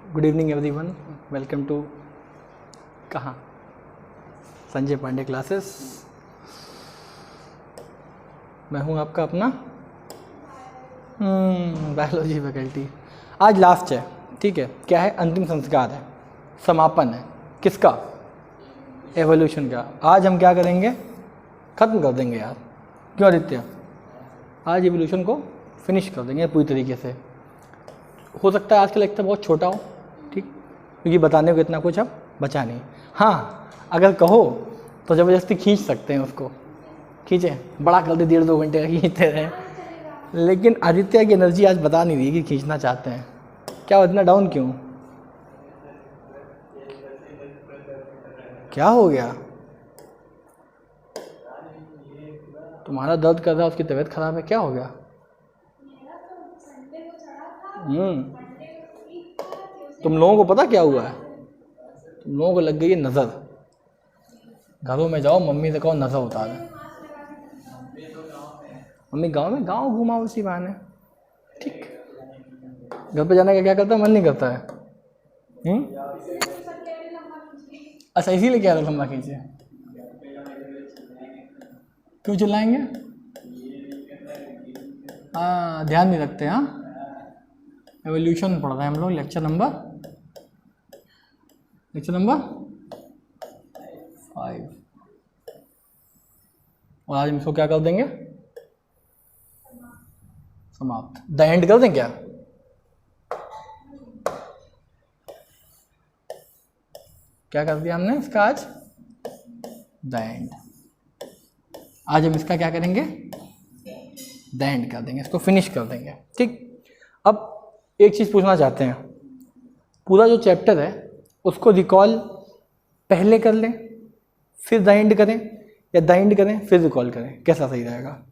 Good evening everyone, welcome to कहाँ Sanjay Pandey classes. मैं हूँ आपका अपना बायोलॉजी फैकल्टी। आज लास्ट है, ठीक है। क्या है? अंतिम संस्कार है, समापन है। किसका? एवोल्यूशन का। आज हम क्या करेंगे? ख़त्म कर देंगे यार। क्यों आदित्य? आज एवोल्यूशन को फिनिश कर देंगे पूरी तरीके से। हो सकता है आज का लेक्चर बहुत छोटा हो, ठीक, क्योंकि बताने को इतना कुछ अब बचा नहीं। हाँ, अगर कहो तो ज़बरदस्ती खींच सकते हैं, उसको खींचें, बड़ा कर दे, 1.5-2 घंटे का खींचते रहे। लेकिन आदित्य की एनर्जी आज बता नहीं रही कि खींचना चाहते हैं। क्या इतना डाउन क्यों? क्या हो गया? तुम्हारा दर्द कर रहा है, उसकी तबीयत खराब है, क्या हो गया? तुम लोगों को पता क्या हुआ है? तुम लोगों को लग गई है नज़र। घरों में जाओ, मम्मी से कहो नज़र उतारे। मम्मी गांव घुमाओ उसी बहाने, ठीक। घर पे जाने का क्या करता है? मन नहीं करता है। अच्छा, इसीलिए क्या लंबा खींचे? क्यों चिल्लाएंगे? हाँ, ध्यान नहीं रखते। हाँ, एवोल्यूशन पढ़ रहे हैं हम लोग, लेक्चर नंबर 5। और आज हम इसको क्या कर देंगे? समाप्त। द एंड कर दें क्या? क्या कर दिया हमने इसका आज? The end. आज हम इसका क्या करेंगे? द एंड कर देंगे, इसको फिनिश कर देंगे, ठीक। अब एक चीज़ पूछना चाहते हैं, पूरा जो चैप्टर है उसको रिकॉल पहले कर लें फिर द एंड करें, या द एंड करें फिर रिकॉल करें? कैसा सही रहेगा?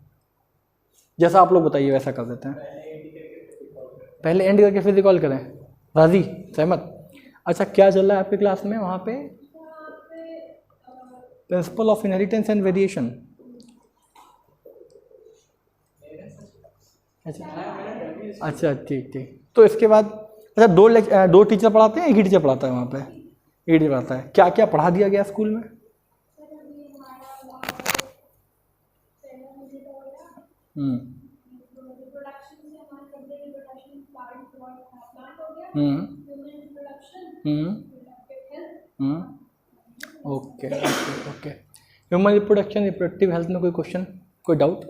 जैसा आप लोग बताइए वैसा कर देते हैं। पहले एंड करके फिर रिकॉल करें। राजी? सहमत? अच्छा, क्या चल रहा है आपकी क्लास में वहाँ पे? Principle of inheritance and variation. अच्छा, ठीक। तो इसके बाद अच्छा, दो टीचर पढ़ाते हैं, एक ही टीचर पढ़ाता है वहाँ पे? एक ही पढ़ाता है। क्या क्या पढ़ा दिया गया स्कूल में? Okay. Human reproduction, reproductive health में कोई क्वेश्चन, कोई डाउट?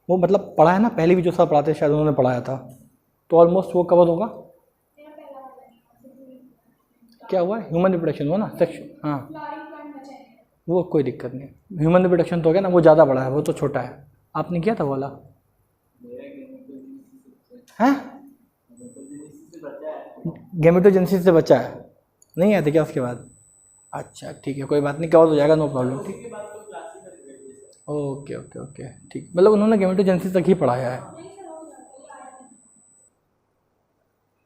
वो मतलब पढ़ा है ना, पहले भी जो सर पढ़ाते शायद उन्होंने पढ़ाया था, तो ऑलमोस्ट वो कवर होगा। क्या हुआ? ह्यूमन रिप्रोडक्शन हुआ ना, सेक्शन। हाँ, वो कोई दिक्कत नहीं। ह्यूमन रिप्रोडक्शन तो हो गया ना, वो ज़्यादा बड़ा है, वो तो छोटा है। आपने किया था वाला? हैं? गेमेटोजेनेसिस से बचा है, नहीं आते क्या उसके बाद? अच्छा, ठीक है, कोई बात नहीं, कवर हो जाएगा, नो प्रॉब्लम, ठीक। ओके, ठीक। मतलब उन्होंने गेमेटोजेनेसिस तक ही पढ़ाया है।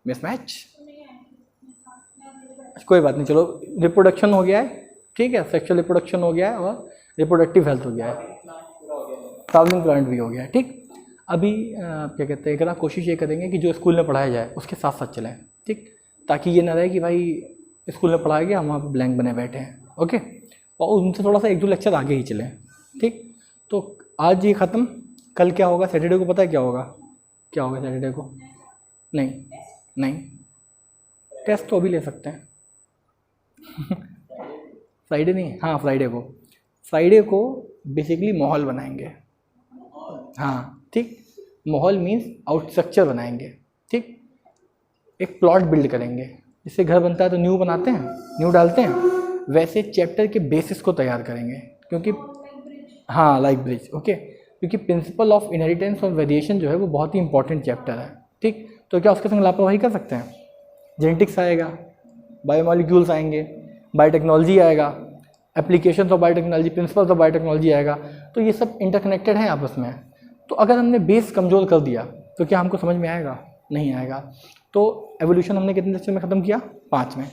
मिसमैच? कोई बात नहीं, चलो, रिप्रोडक्शन हो गया है, ठीक है, सेक्सुअल रिप्रोडक्शन हो गया है और रिप्रोडक्टिव हेल्थ हो गया है, ट्रैवलिंग प्लांट भी हो गया है, ठीक। अभी क्या कहते हैं, एक कोशिश ये करेंगे कि जो स्कूल में पढ़ाया जाए उसके साथ साथ चलें, ठीक, ताकि ये ना रहे कि भाई स्कूल में पढ़ाया गया हम वहाँ पर ब्लैंक बने बैठे हैं। ओके, और उनसे थोड़ा सा 1-2 लेक्चर आगे ही चलें, ठीक। तो आज ये ख़त्म। कल क्या होगा? सैटरडे को पता है क्या होगा? क्या होगा सैटरडे को? नहीं, टेस्ट तो अभी ले सकते हैं। फ्राइडे नहीं, हाँ, फ्राइडे को बेसिकली माहौल बनाएंगे। हाँ, ठीक, माहौल मीन्स आउट स्ट्रक्चर बनाएंगे, ठीक। एक प्लॉट बिल्ड करेंगे, जिससे घर बनता है तो न्यू बनाते हैं, न्यू डालते हैं, वैसे चैप्टर के बेसिस को तैयार करेंगे, क्योंकि हाँ, लाइक ब्रिज, ओके, क्योंकि प्रिंसिपल ऑफ इनहेरिटेंस और वेरिएशन जो है वो बहुत ही इंपॉर्टेंट चैप्टर है, ठीक। तो क्या उसके संग लापरवाही कर सकते हैं? जेनेटिक्स आएगा, बायोमॉलिक्यूल्स आएंगे, बायोटेक्नोलॉजी आएगा, applications of biotechnology, principles of biotechnology आएगा, तो ये सब इंटरकनेक्टेड हैं आपस में। तो अगर हमने बेस कमज़ोर कर दिया तो क्या हमको समझ में आएगा? नहीं आएगा। तो एवोल्यूशन हमने कितने लेक्चर में ख़त्म किया? 5 में।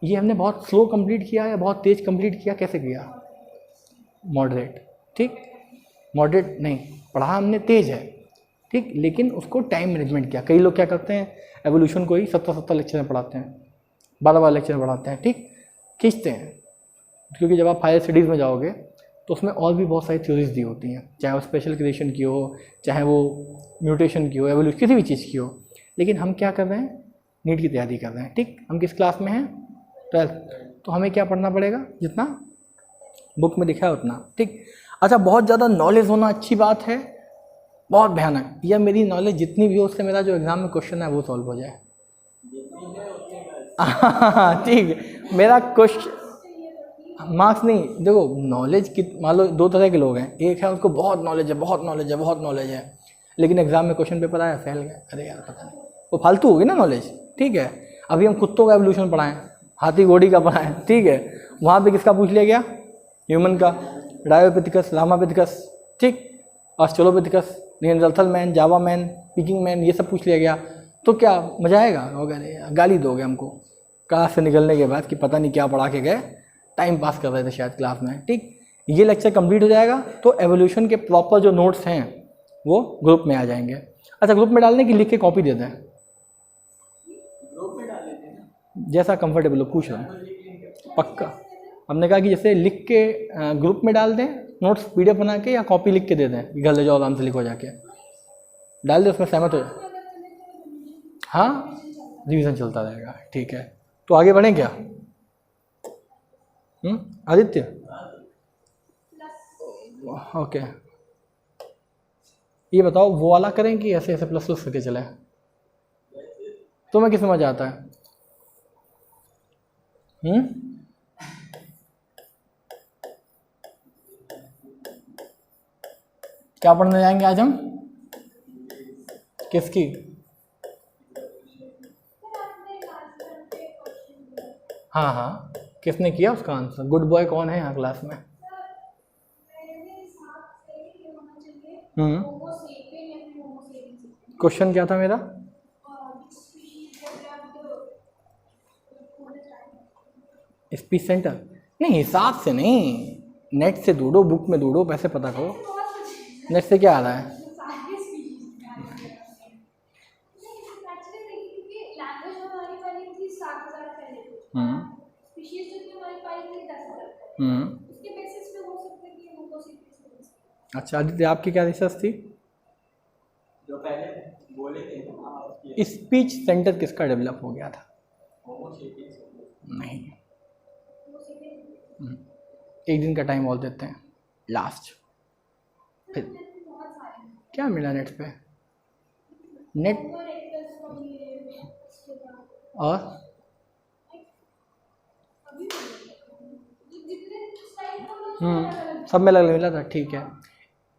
ये हमने बहुत स्लो कंप्लीट किया या बहुत तेज़ कंप्लीट किया? कैसे किया? मॉडरेट, ठीक। मॉडरेट नहीं पढ़ा हमने, तेज़ है, ठीक, लेकिन उसको टाइम मैनेजमेंट किया। कई लोग क्या करते हैं, एवोल्यूशन को ही 70 लेक्चर में पढ़ाते हैं, 12 लेक्चर में पढ़ाते हैं, ठीक, खींचते हैं। क्योंकि जब आप हायर स्टडीज़ में जाओगे तो उसमें और भी बहुत सारी थ्योरीज दी होती हैं, चाहे वो स्पेशल क्रिएशन की हो, चाहे वो म्यूटेशन की हो, एवोल्यूशन किसी भी चीज़ की हो। लेकिन हम क्या कर रहे हैं, नीट की तैयारी कर रहे हैं, ठीक। हम किस क्लास में हैं, 12th। तो हमें क्या पढ़ना पड़ेगा, जितना बुक में लिखा है उतना, ठीक। अच्छा, बहुत ज़्यादा नॉलेज होना अच्छी बात है, बहुत भयानक, या मेरी नॉलेज जितनी भी हो उससे मेरा जो एग्ज़ाम में क्वेश्चन है वो सॉल्व हो जाए। ठीक, मेरा क्वेश्चन मार्क्स नहीं, देखो नॉलेज कित, मान लो 2 तरह के लोग हैं, एक है उसको बहुत नॉलेज है, बहुत नॉलेज है, बहुत नॉलेज है, लेकिन एग्जाम में क्वेश्चन पेपर आया, फेल गए, अरे यार पता नहीं, वो फालतू होगी ना नॉलेज, ठीक है। अभी हम कुत्तों का एवोल्यूशन पढ़ाएं, हाथी घोड़ी का पढ़ाएं, ठीक है, वहाँ पे किसका पूछ लिया गया, ह्यूमन का, डायोपिथिकस, लामापिथिकस, ठीक, ऑस्ट्रेलोपिथिकस, निएंडरथल मैन, जावा मैन, पिकिंग मैन, ये सब पूछ लिया गया, तो क्या मजा आएगा, होगा गाली दोगे हमको क्लास से निकलने के बाद कि पता नहीं क्या पढ़ा के गए, टाइम पास कर रहे थे शायद क्लास में, ठीक। ये लेक्चर कंप्लीट हो जाएगा तो एवोल्यूशन के प्रॉपर जो नोट्स हैं वो ग्रुप में आ जाएंगे। अच्छा, ग्रुप में डालने की लिख के कॉपी दे दें, ग्रुप में डाल देते हैं, जैसा कंफर्टेबल हो, पूछ रहा हूँ पक्का। हमने कहा कि जैसे लिख के ग्रुप में डाल दें नोट्स PDF बना के, या कॉपी लिख के दे दें, घर ले जाओ आराम से लिखो जाके, डाल दे, उसमें सहमत हो। हाँ, रिवीजन चलता रहेगा, ठीक है। तो आगे बढ़ें क्या, आदित्य, ओके। ये बताओ वो वाला करें कि ऐसे ऐसे प्लस प्लस करके चले, तुम्हें किस समझ आता है? क्या पढ़ने जाएंगे आज हम, किसकी? हाँ हाँ, किसने किया उसका आंसर, गुड बॉय कौन है यहाँ क्लास में? क्वेश्चन क्या था मेरा? स्पीच सेंटर नहीं, हिसाब से नहीं, नेट से ढूंढो, बुक में ढूंढो, पैसे पता करो, नेट से क्या आ रहा है। अच्छा आदित्य, आपकी क्या रिसर्च थी? जो पहले बोले थे, स्पीच सेंटर किसका डेवलप हो गया था? नहीं, एक दिन का टाइम और देते हैं लास्ट, फिर क्या मिला नेट पे, नेट और सब में अलग मिला था, ठीक है।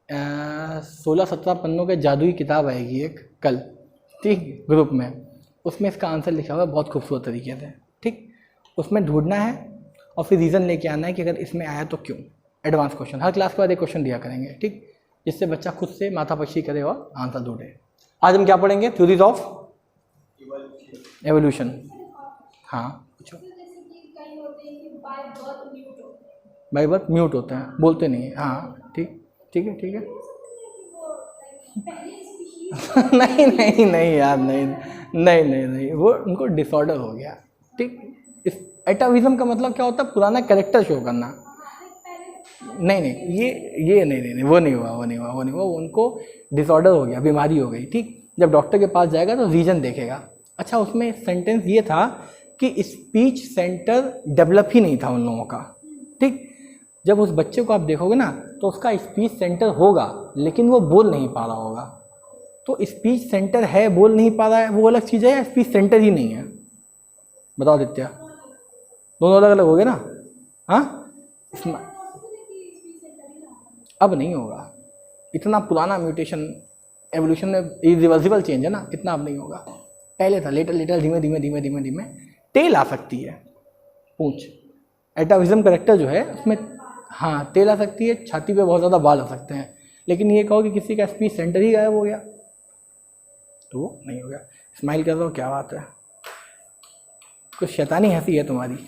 16-17 पन्नों के जादुई किताब आएगी एक कल, ठीक, ग्रुप में, उसमें इसका आंसर लिखा हुआ है बहुत खूबसूरत तरीके से, ठीक। उसमें ढूंढना है और फिर रीज़न लेके आना है कि अगर इसमें आया तो क्यों। एडवांस क्वेश्चन हर क्लास के बाद एक क्वेश्चन दिया करेंगे, ठीक, जिससे बच्चा खुद से माथापच्ची करे और आंसर ढूंढे। आज हम क्या पढ़ेंगे, थ्योरीज ऑफ एवोल्यूशन। हाँ पूछो। बाय बर्थ म्यूट होते हैं, बोलते नहीं है, हाँ ठीक, ठीक है, ठीक है। नहीं नहीं नहीं यार, नहीं नहीं नहीं नहीं, वो उनको डिसऑर्डर हो गया, ठीक। इस एटाविज्म का मतलब क्या होता है, पुराना कैरेक्टर शो करना। नहीं नहीं, ये नहीं नहीं नहीं, वो नहीं हुआ, वो नहीं हुआ, वो नहीं हुआ, उनको डिसऑर्डर हो गया, बीमारी हो गई, ठीक। जब डॉक्टर के पास जाएगा तो रीजन देखेगा। अच्छा, उसमें सेंटेंस ये था कि स्पीच सेंटर डेवलप ही नहीं था उन लोगों का, ठीक। जब उस बच्चे को आप देखोगे ना तो उसका स्पीच सेंटर होगा, लेकिन वो बोल नहीं पा रहा होगा। तो स्पीच सेंटर है, बोल नहीं पा रहा है, वो अलग चीज़ है, या स्पीच सेंटर ही नहीं है? बताओ दित्या, दोनों अलग अलग हो गए ना। हाँ, अब नहीं होगा, इतना पुराना म्यूटेशन एवोल्यूशन में इरिवर्सिबल चेंज है ना, इतना अब नहीं होगा। पहले था लेटर लेटर, धीमे धीमे धीमे धीमे धीमे टेल आ सकती है, पूंछ, एटाविज्म करेक्टर जो है उसमें, हाँ टेल आ सकती है, छाती पे बहुत ज़्यादा बाल आ सकते हैं, लेकिन ये कहो कि किसी का स्पीच सेंटर ही गायब हो गया तो वो नहीं हो गया। स्माइल कर रहा हूँ, क्या बात है, कुछ शैतानी हंसी है तुम्हारी,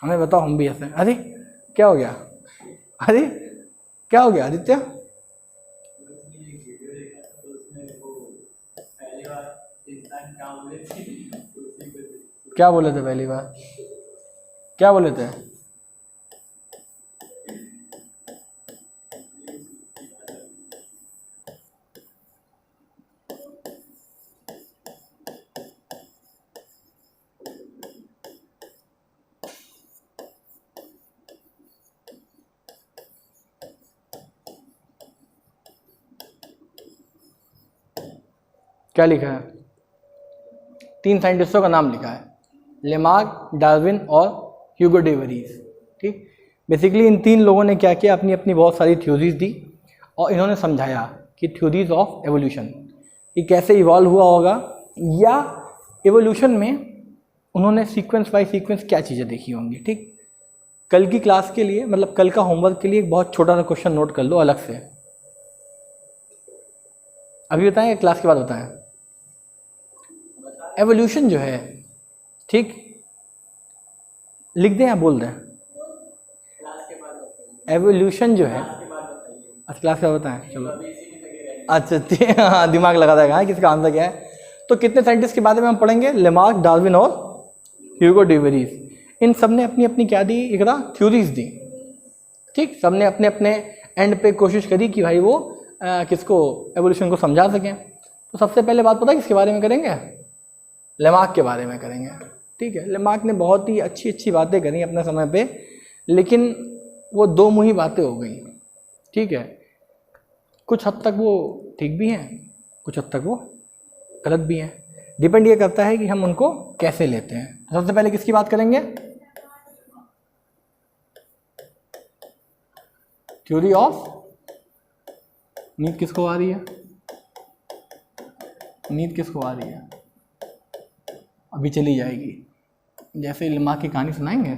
हमें बताओ हम भी हंसें। अरे क्या हो गया, अरे क्या हो गया आदित्य? क्या बोले थे पहली बार, क्या बोले थे? क्या लिखा है? 3 साइंटिस्टों का नाम लिखा है, लेमार्क, डार्विन और ह्यूगो डे वरीज। ठीक, बेसिकली इन 3 लोगों ने क्या किया, अपनी अपनी बहुत सारी थ्योरीज दी और इन्होंने समझाया कि थ्योरीज ऑफ एवोल्यूशन, कि कैसे इवॉल्व हुआ होगा, या एवोल्यूशन में उन्होंने सीक्वेंस बाय सीक्वेंस क्या चीज़ें देखी होंगी। ठीक, कल की क्लास के लिए, मतलब कल का होमवर्क के लिए एक बहुत छोटा सा क्वेश्चन नोट कर लो अलग से। अभी बताएं या क्लास के बाद बताएं? एवोल्यूशन जो है, ठीक, लिख दें या बोल दें? एवोल्यूशन जो है, अच्छा क्लास के बाद बताएं, चलो। अच्छा हाँ, दिमाग लगा देगा किसका आंसर क्या है। तो कितने साइंटिस्ट के बारे में हम पढ़ेंगे? लेमार्क, डार्विन और ह्यूगो डे वरीज। इन सब ने अपनी अपनी क्या दी, एक थ्योरीज दी। ठीक, सब ने अपने अपने एंड पे कोशिश करी कि भाई वो किसको, एवोल्यूशन को समझा सकें। तो सबसे पहले बात पता है किसके बारे में करेंगे? लेमार्क के बारे में करेंगे। ठीक है, लेमार्क ने बहुत ही अच्छी अच्छी बातें करी अपने समय पे, लेकिन वो दो मुही बातें हो गई। ठीक है, कुछ हद तक वो ठीक भी हैं, कुछ हद तक वो गलत भी हैं। डिपेंड ये करता है कि हम उनको कैसे लेते हैं। तो सबसे पहले किसकी बात करेंगे? थ्योरी ऑफ नीड किसको आ रही है? नींद किसको आ रही है? अभी चली जाएगी। जैसे लेमार्क की कहानी सुनाएंगे।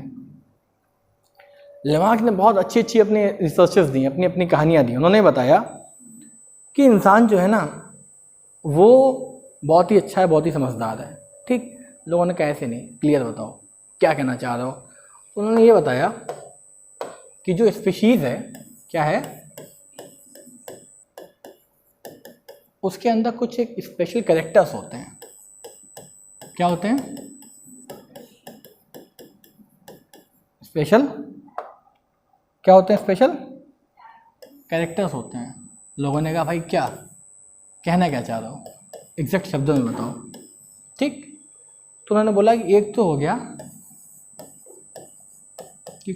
लेमार्क ने बहुत अच्छी अच्छी अपने रिसर्चेस दी, अपनी अपनी कहानियाँ दी। उन्होंने बताया कि इंसान जो है ना, वो बहुत ही अच्छा है, बहुत ही समझदार है। ठीक, लोगों ने कहा ऐसे नहीं, क्लियर बताओ क्या कहना चाह रहे हो। उन्होंने ये बताया कि जो स्पीशीज़ है, क्या है, उसके अंदर कुछ एक स्पेशल कैरेक्टर्स होते हैं। क्या होते हैं? स्पेशल क्या होते हैं? स्पेशल कैरेक्टर्स होते हैं। लोगों ने कहा भाई क्या कहना क्या चाह रहे हो, एग्जैक्ट शब्दों में बताओ। ठीक, तो उन्होंने बोला कि एक तो हो गया कि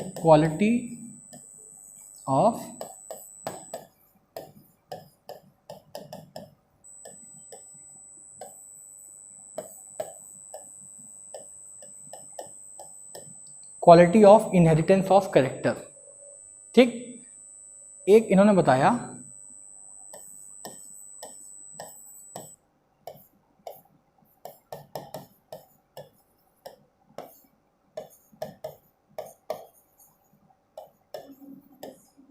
quality of inheritance of character. ठीक, एक इन्होंने बताया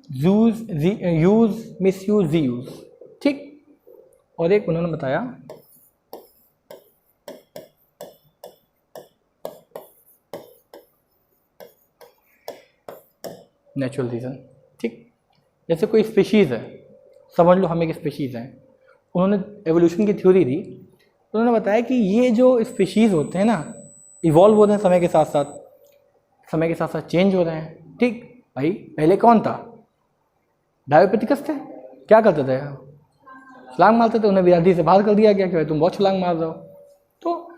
यूज, मिसयूज, रीयूज। ठीक, और एक उन्होंने बताया नेचुरल रीज़न। ठीक, जैसे कोई स्पीशीज़ है, समझ लो हम एक स्पीशीज़ हैं, उन्होंने एवोल्यूशन की थ्योरी दी। उन्होंने बताया कि ये जो स्पीशीज़ होते हैं ना, इवॉल्व हो रहे हैं समय के साथ साथ, समय के साथ साथ चेंज हो रहे हैं। ठीक, भाई पहले कौन था? डायोपेटिकस थे। क्या करते थे? छलांग मारते थे। उन्हें विद्यार्थी से बाहर कर दिया गया कि भाई तुम बहुत छलांग मार रहे हो। तो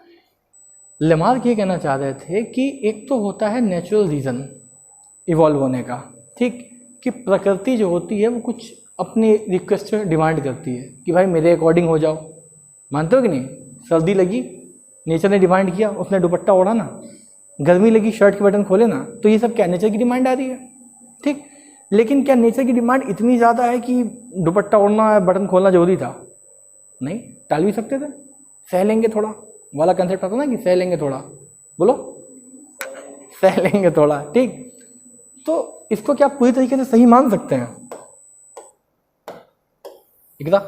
लेमार्क ये कहना चाह रहे थे कि एक तो होता है नेचुरल रीज़न इवॉल्व होने का। ठीक, कि प्रकृति जो होती है वो कुछ अपनी रिक्वेस्ट डिमांड करती है कि भाई मेरे अकॉर्डिंग हो जाओ। मानते हो कि नहीं? सर्दी लगी, नेचर ने डिमांड किया, उसने दुपट्टा ओढ़ा ना। गर्मी लगी, शर्ट के बटन खोले ना। तो ये सब क्या नेचर की डिमांड आ रही है? ठीक, लेकिन क्या नेचर की डिमांड इतनी ज़्यादा है कि दुपट्टा ओढ़ना, बटन खोलना जरूरी था? नहीं, टाल भी सकते थे। सह लेंगे थोड़ा वाला कंसेप्ट आता ना, कि सह लेंगे थोड़ा, बोलो सह लेंगे थोड़ा। ठीक, तो इसको क्या पूरी तरीके से सही मान सकते हैं? एकदम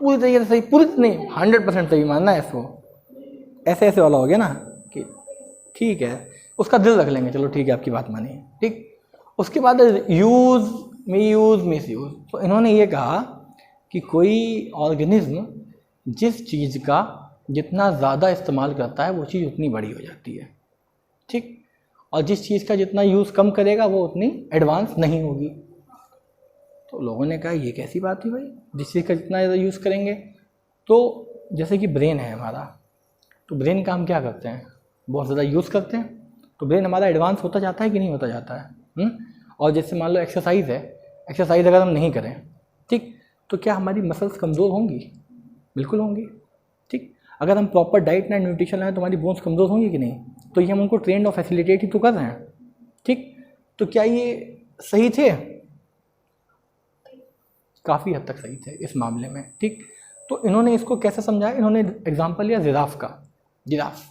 पूरी तरीके से सही, पूरी नहीं, 100% सही मानना है इसको। ऐसे ऐसे वाला हो गया ना कि ठीक है, उसका दिल रख लेंगे, चलो ठीक है, आपकी बात मानिए। ठीक, उसके बाद यूज, मिस यूज। तो इन्होंने ये कहा कि कोई ऑर्गेनिज्म जिस चीज़ का जितना ज़्यादा इस्तेमाल करता है वो चीज़ उतनी बड़ी हो जाती है, ठीक। और जिस चीज़ का जितना यूज़ कम करेगा वो उतनी एडवांस नहीं होगी। तो लोगों ने कहा ये कैसी बात है भाई, जिस चीज़ का जितना ज़्यादा यूज़ करेंगे। तो जैसे कि ब्रेन है हमारा, तो ब्रेन का हम क्या करते हैं, बहुत ज़्यादा यूज़ करते हैं, तो ब्रेन हमारा एडवांस होता जाता है कि नहीं होता जाता है। और जैसे मान लो एक्सरसाइज है, एक्सरसाइज अगर हम नहीं करें, ठीक, तो क्या हमारी मसल्स कमज़ोर होंगी? बिल्कुल होंगी, ठीक। अगर हम प्रॉपर डाइट एंड न्यूट्रिशन लाएँ तो हमारी बोन्स कमज़ोर होंगी कि नहीं? तो ये हम उनको ट्रेंड और फैसिलिटेट ही तो कर रहे हैं, ठीक। तो क्या ये सही थे? काफ़ी हद तक सही थे इस मामले में, ठीक। तो इन्होंने इसको कैसे समझाया, इन्होंने एग्जाम्पल लिया जिराफ का। जिराफ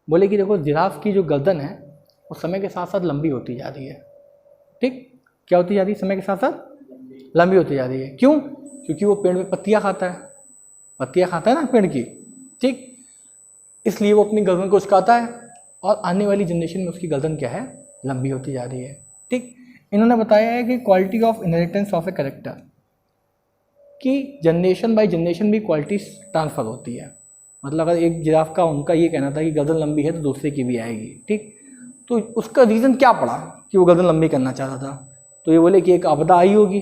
बोले कि देखो जिराफ की जो गर्दन है वो समय के साथ साथ लंबी होती जा रही है, ठीक। क्या होती जा रही है? समय के साथ साथ लंबी होती जा रही है। क्यों? क्योंकि वो पेड़ में पत्तियाँ खाता है, पत्तियाँ खाता है ना पेड़ की, ठीक। इसलिए वो अपनी गर्दन को उचकाता है और आने वाली जनरेशन में उसकी गर्दन क्या है, लंबी होती जा रही है, ठीक। इन्होंने बताया है कि quality of inheritance of a character, कि जनरेशन बाय जनरेशन भी क्वालिटी ट्रांसफ़र होती है। मतलब अगर एक जिराफ का उनका ये कहना था कि गर्दन लंबी है तो दूसरे की भी आएगी, ठीक। तो उसका रीज़न क्या पड़ा कि वो गर्दन लंबी करना चाह रहा था? तो ये बोले कि एक आपदा आई होगी,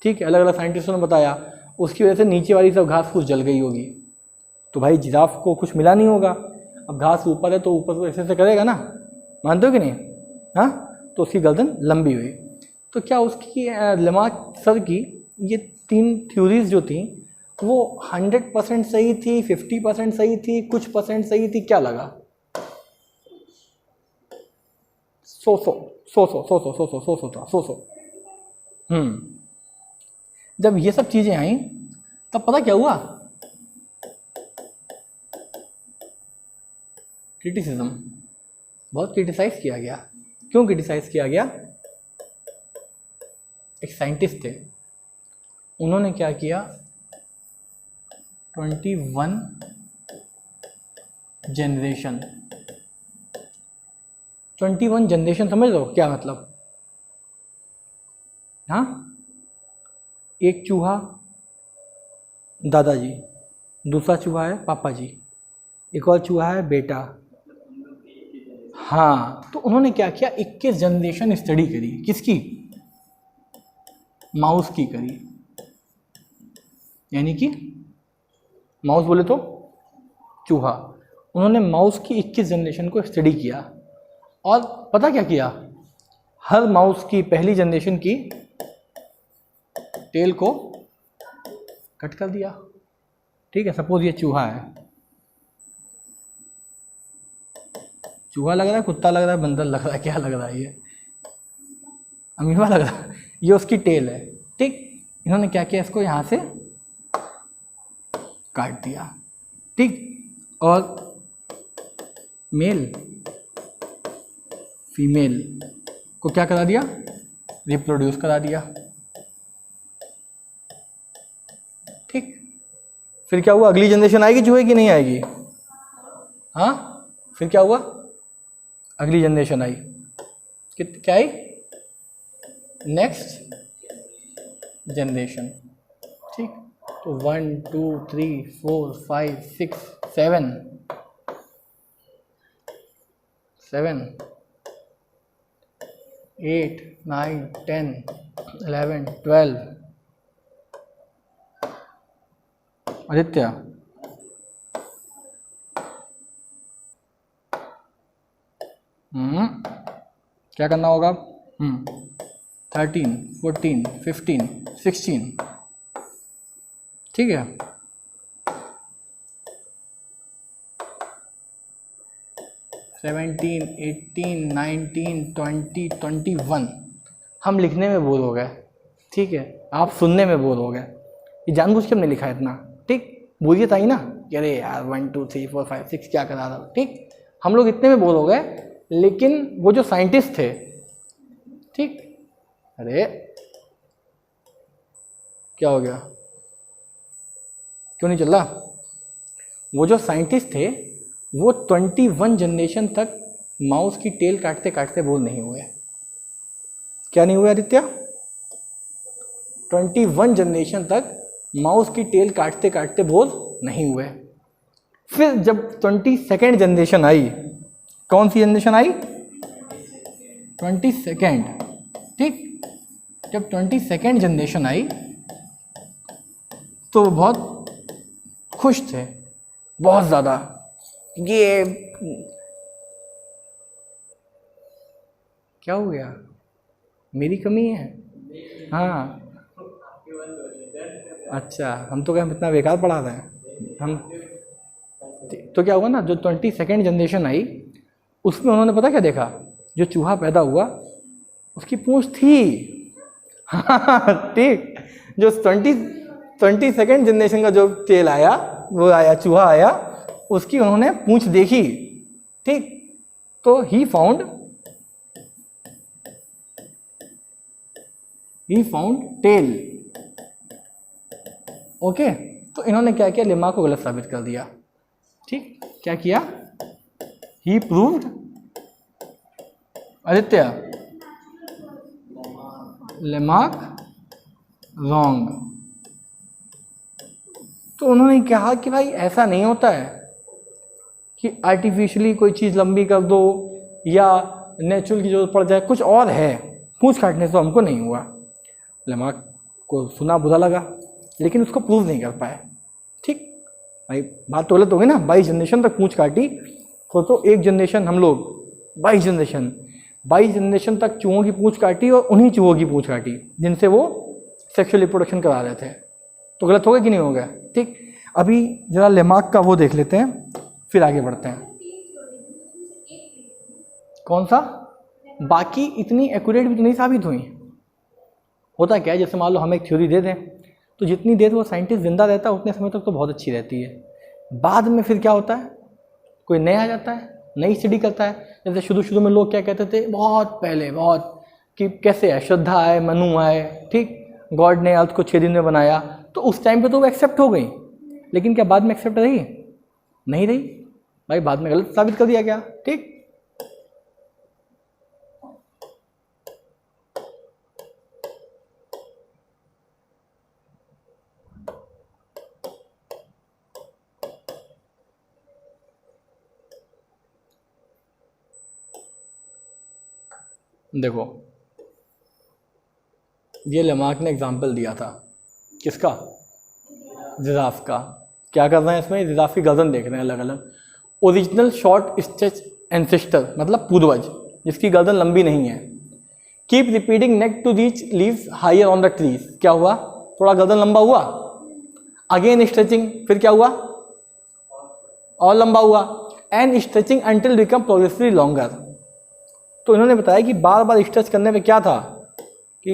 ठीक है, अलग अलग साइंटिस्टों ने बताया, उसकी वजह से नीचे वाली सब घास फूस जल गई होगी। तो भाई जिराफ को कुछ मिला नहीं होगा, अब घास ऊपर है तो ऊपर तो ऐसे करेगा ना, मानते हो कि नहीं? हाँ, तो उसकी गर्दन लंबी हुई। तो क्या उसकी लेमार्क सर की ये 3 थ्योरीज जो थी वो 100% सही थी, 50% सही थी, कुछ परसेंट सही थी, क्या लगा? 100 जब ये सब चीज़ें आई तब पता क्या हुआ? क्रिटिसिज्म, बहुत क्रिटिसाइज किया गया। क्यों क्रिटिसाइज किया गया? एक साइंटिस्ट थे, उन्होंने क्या किया, 21 जनरेशन, 21 जनरेशन समझ लो क्या मतलब? हाँ, एक चूहा दादाजी, दूसरा चूहा है पापा जी, एक और चूहा है बेटा। हाँ, तो उन्होंने क्या किया, 21 जनरेशन स्टडी करी। किसकी? माउस की करी। यानी कि माउस बोले तो चूहा, उन्होंने माउस की 21 जनरेशन को स्टडी किया और पता क्या किया, हर माउस की पहली जनरेशन की टेल को कट कर दिया, ठीक है। सपोज ये चूहा है, चूहा लग रहा है, कुत्ता लग रहा है, बंदर लग रहा है, क्या लग रहा है, ये अमीबा लग रहा है, ये उसकी टेल है, ठीक। इन्होंने क्या किया, इसको यहाँ से काट दिया, ठीक। और मेल फीमेल को क्या करा दिया, रिप्रोड्यूस करा दिया, ठीक। फिर क्या हुआ, अगली जनरेशन आएगी चूहे की नहीं आएगी? हाँ, फिर क्या हुआ, अगली जनरेशन आई, क्या आई, नेक्स्ट जनरेशन, ठीक। तो 1 2 3 4 5 6 7 8 9 10 11 12 आदित्य, क्या करना होगा? 13 14 15 16, ठीक है। 17 18 19 20 21। हम लिखने में बोर हो गए, ठीक है, आप सुनने में बोर हो गए। ये जानबूझ के हमने लिखा है इतना, ठीक। बोरियत आई ना कि अरे यार 1 2 3 4 5 6 क्या करा रहा, ठीक। हम लोग इतने में बोर हो गए, लेकिन वो जो साइंटिस्ट थे, ठीक, अरे क्या हो गया, क्यों नहीं चल रहा? वो जो साइंटिस्ट थे वो 21 जनरेशन तक माउस की टेल काटते काटते बोर नहीं हुए। क्या नहीं हुए आदित्य? 21 जनरेशन तक माउस की टेल काटते काटते बोर नहीं हुए। फिर जब 22nd जनरेशन आई, कौन सी जनरेशन आई? 22nd, ठीक। जब 22nd जनरेशन आई तो वो बहुत खुश थे, बहुत ज़्यादा। ये क्या हो गया? मेरी कमी है? हाँ, अच्छा, हम तो क्या इतना बेकार पढ़ा रहे हैं हम। तो क्या हुआ ना, जो 22nd जनरेशन आई उसमें उन्होंने पता क्या देखा, जो चूहा पैदा हुआ उसकी पूंछ थी। हाँ ठीक, जो 22nd जनरेशन का जो टेल आया, वो आया, चूहा आया, उसकी उन्होंने पूंछ देखी, ठीक। तो ही फाउंड टेल, ओके। तो इन्होंने क्या किया, लेमा को गलत साबित कर दिया, ठीक। क्या किया? He proved, Aditya, Lamarck wrong. तो उन्होंने कहा कि भाई ऐसा नहीं होता है कि आर्टिफिशियली कोई चीज़ लंबी कर दो या नेचुरल की जरूरत पड़ जाए, कुछ और है, पूंछ काटने से हमको नहीं हुआ। लेमार्क को सुना, बुरा लगा, लेकिन उसको प्रूव नहीं कर पाए, ठीक। भाई बात तो गलत हो गई ना, 22 जनरेशन तक पूंछ काटी, तो एक जनरेशन हम लोग, 22 जनरेशन तक चूहों की पूंछ काटी, और उन्हीं चूहों की पूंछ काटी जिनसे वो सेक्सुअल रिप्रोडक्शन करा रहे थे। तो गलत हो गया कि नहीं हो गया? ठीक। अभी जरा लेमार्क का वो देख लेते हैं, फिर आगे बढ़ते हैं। कौन सा? बाकी इतनी एक्यूरेट भी तो नहीं साबित हुई। होता क्या है, जैसे मान लो हम एक थ्योरी दे दें, तो जितनी देर वो साइंटिस्ट जिंदा रहता है उतने समय तक तो बहुत अच्छी रहती है। बाद में फिर क्या होता है, कोई नया आ जाता है, नई स्टडी करता है। जैसे शुरू में लोग क्या कहते थे, बहुत पहले, बहुत, कि कैसे है, श्रद्धा आए, मनु आए, ठीक, गॉड ने अर्थ को 6 दिन में बनाया, तो उस टाइम पे तो वो एक्सेप्ट हो गई। लेकिन क्या बाद में एक्सेप्ट रही? नहीं रही भाई, बाद में गलत साबित कर दिया गया, ठीक। देखो, ये लेमार्क ने एग्जाम्पल दिया था, किसका? जिराफ का। क्या कर रहे हैं इसमें, जिराफ की गर्दन देख रहे हैं अलग अलग। ओरिजिनल शॉर्ट स्ट्रेच एंसेस्टर, मतलब पूर्वज, जिसकी गर्दन लंबी नहीं है। Keep repeating neck to reach leaves higher on the trees. क्या हुआ? थोड़ा गर्दन लंबा हुआ, अगेन स्ट्रेचिंग, फिर क्या हुआ? और लंबा हुआ, and stretching until become progressively longer. तो इन्होंने बताया कि बार बार स्ट्रेच करने में क्या था कि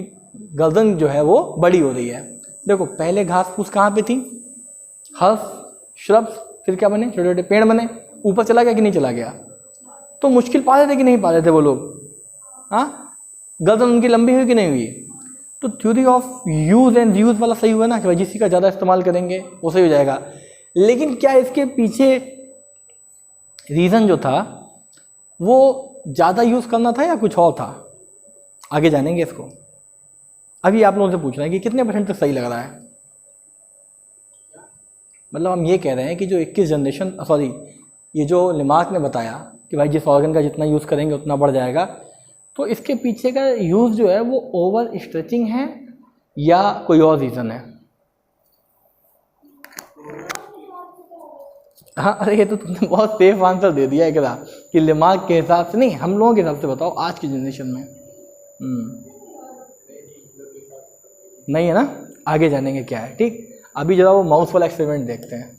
गर्दन जो है वो बड़ी हो रही है। देखो, पहले घास फूस कहाँ पे थी? हर्स, श्रब्स, फिर क्या बने? छोटे छोटे पेड़ बने। ऊपर चला गया कि नहीं चला गया? तो मुश्किल पा रहे थे कि नहीं पा रहे थे वो लोग? हाँ, गर्दन उनकी लंबी हुई कि नहीं हुई? तो theory of use and reuse वाला सही हुआ ना, कि भाई जिसका ज़्यादा इस्तेमाल करेंगे वो सही हो जाएगा। लेकिन क्या इसके पीछे रीज़न जो था वो ज़्यादा यूज़ करना था या कुछ और था? आगे जानेंगे इसको। अभी आप लोगों से पूछ रहे हैं कि कितने % तक सही लग रहा है। मतलब हम ये कह रहे हैं कि जो 21 जनरेशन, सॉरी, ये जो लेमार्क ने बताया कि भाई जिस ऑर्गन का जितना यूज़ करेंगे उतना बढ़ जाएगा, तो इसके पीछे का यूज़ जो है वो ओवर स्ट्रेचिंग है या कोई और रीज़न है? हाँ, अरे ये तो तुमने बहुत सेफ आंसर दे दिया एकदम, कि लेमार्क के हिसाब से नहीं, हम लोगों के हिसाब से बताओ आज की जनरेशन में। नहीं है ना, आगे जानेंगे क्या है, ठीक। अभी जरा वो माउस वाला एक्सपेरिमेंट देखते हैं।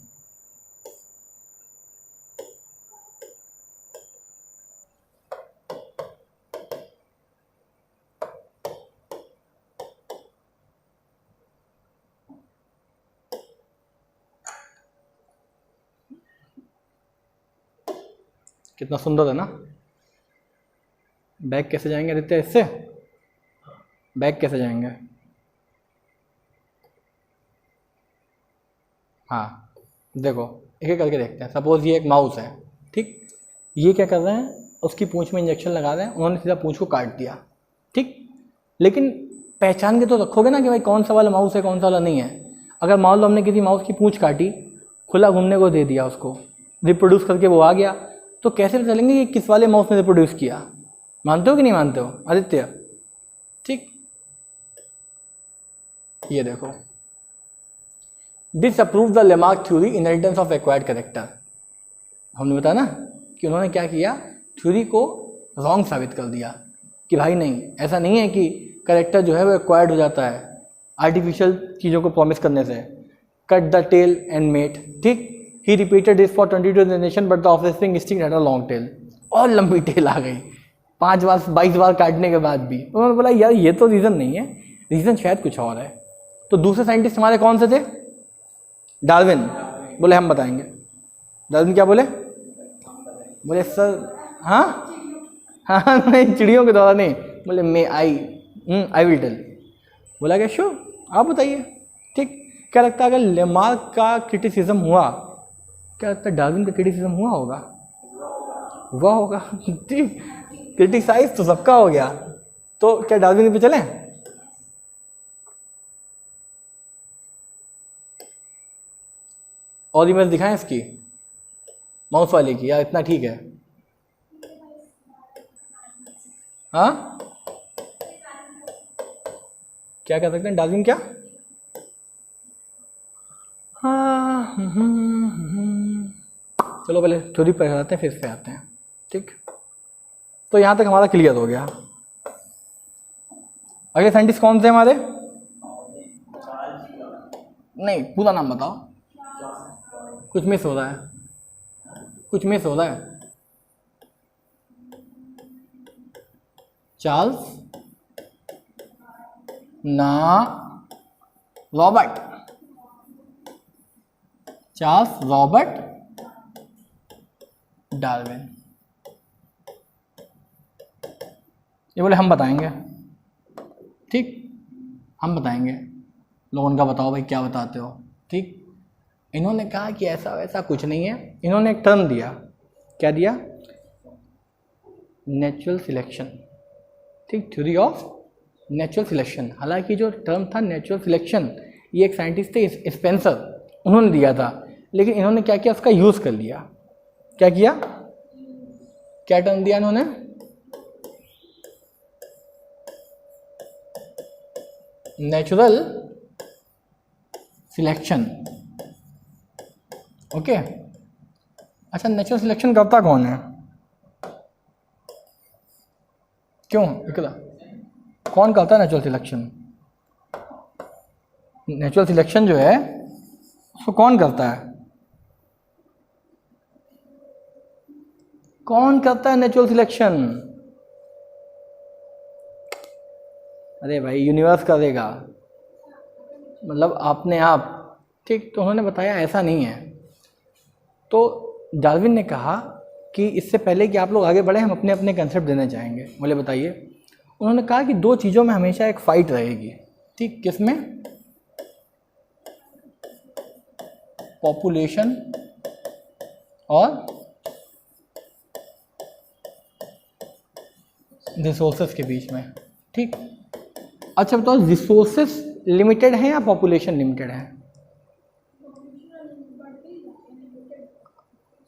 कितना सुंदर है ना। बैग कैसे जाएंगे आदित्य इससे? बैग कैसे जाएंगे? हाँ, देखो एक एक करके देखते हैं। सपोज ये एक माउस है, ठीक। ये क्या कर रहे हैं, उसकी पूंछ में इंजेक्शन लगा रहे हैं, उन्होंने सीधा पूंछ को काट दिया, ठीक। लेकिन पहचान के तो रखोगे ना कि भाई कौन सा वाला माउस है, कौन सा वाला नहीं है। अगर मान लो हमने किसी माउस की पूंछ काटी, खुला घूमने को दे दिया उसको, रिप्रोड्यूस करके वो आ गया, तो कैसे पता चलेंगे कि किस वाले माउस ने रिप्रोड्यूस किया? मानते हो कि नहीं मानते हो आदित्य? ठीक, ये देखो, disapprove the Lamarck theory inheritance of acquired character. हमने बताया ना कि उन्होंने क्या किया, थ्योरी को रॉन्ग साबित कर दिया कि भाई नहीं, ऐसा नहीं है कि कैरेक्टर जो है वो एक्वायर्ड हो जाता है आर्टिफिशियल चीज़ों को प्रॉमिस करने से। Cut the tail and mate, ठीक, he repeated this for 22 generation but the offspring still had a long tail. और लंबी टेल आ गई 5 बार 22 बार काटने के बाद भी। उन्होंने बोला यार ये तो रीज़न नहीं है, रीज़न शायद कुछ और है। तो दूसरे साइंटिस्ट हमारे कौन से थे? डार्विन। बोले हम बताएंगे। डार्विन क्या बोले? बोले सर हाँ हाँ नहीं, चिड़ियों के द्वारा नहीं, बोले मे आई विल टेल। बोला क्या श्योर, आप बताइए। ठीक, क्या लगता है अगर लेमार्क का क्रिटिसिज्म हुआ, क्या लगता है डार्विन का क्रिटिसिज्म हुआ होगा? हुआ होगा। ठीक, क्रिटिसाइज तो सबका हो गया, तो क्या डार्विन पे चलें? और इमेज दिखाएं इसकी माउस वाले की, या इतना ठीक है? हाँ, क्या कह सकते हैं डार्विन क्या? हाँ चलो पहले थ्योरी पर आते हैं, फिर इस पे आते हैं। ठीक, तो यहाँ तक हमारा क्लियर हो गया। अगले साइंटिस्ट कौन से हमारे? नहीं, पूरा नाम बताओ। कुछ मिस हो रहा है, कुछ मिस हो रहा है। चार्ल्स ना रॉबर्ट, चार्ल्स रॉबर्ट डार्विन। ये बोले हम बताएंगे। ठीक, हम बताएंगे। लोगों का बताओ भाई क्या बताते हो। ठीक, इन्होंने कहा कि ऐसा वैसा कुछ नहीं है। इन्होंने एक टर्म दिया, क्या दिया? Natural selection. ठीक, थ्योरी ऑफ नेचुरल सिलेक्शन। हालांकि जो टर्म था नेचुरल सिलेक्शन, ये एक साइंटिस्ट थे स्पेंसर, उन्होंने दिया था, लेकिन इन्होंने क्या किया, उसका यूज़ कर लिया। क्या किया? क्या टर्म दिया इन्होंने? Natural selection. ओके, अच्छा, नेचुरल सिलेक्शन करता कौन है? क्यों इकला कौन करता है नेचुरल सिलेक्शन? नेचुरल सिलेक्शन जो है उसको कौन करता है? कौन करता है नेचुरल सिलेक्शन? अरे भाई यूनिवर्स करेगा, मतलब अपने आप। ठीक, तो उन्होंने बताया ऐसा नहीं है। तो डार्विन ने कहा कि इससे पहले कि आप लोग आगे बढ़े, हम अपने अपने कंसेप्ट देना चाहेंगे। बोले बताइए। उन्होंने कहा कि दो चीज़ों में हमेशा एक फाइट रहेगी। ठीक, किसमें? पॉपुलेशन और रिसोर्सेस के बीच में। ठीक, अच्छा बताओ, रिसोर्सेस लिमिटेड है या पॉपुलेशन लिमिटेड है?